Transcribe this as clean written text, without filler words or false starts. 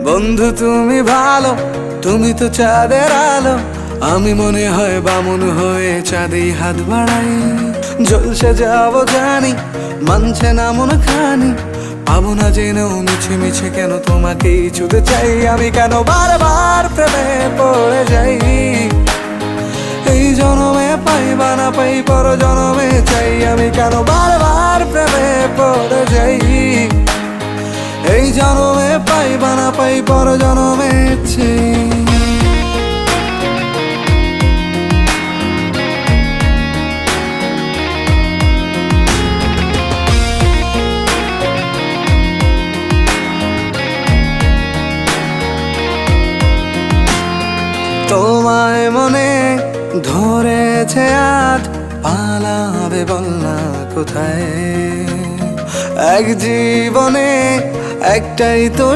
বন্ধু তুমি ভালো, তুমি তো চাঁদের আলো। আমি মনে হয় বামুন হয়ে চাঁদেই হাত বাড়াই। জলসে যাবো জানি, মানছে না মন খানি। পাবো না জেনেও মিছে মিছে কেন তোমাকেই ছুতে চাই। আমি কেন বারবার প্রেমে পড়ে যাই। এই জনমে পাই বা না পাই, পর জনমে চাই। আমি কেন বারবার প্রেমে পড়ে যাই। এই জনমে পাই বা না পাই, পর জনমে চাই। তোমায় মনে ধরেছে আজ, পালাবে বল না কোথায়। এক জীবনে একটাই তো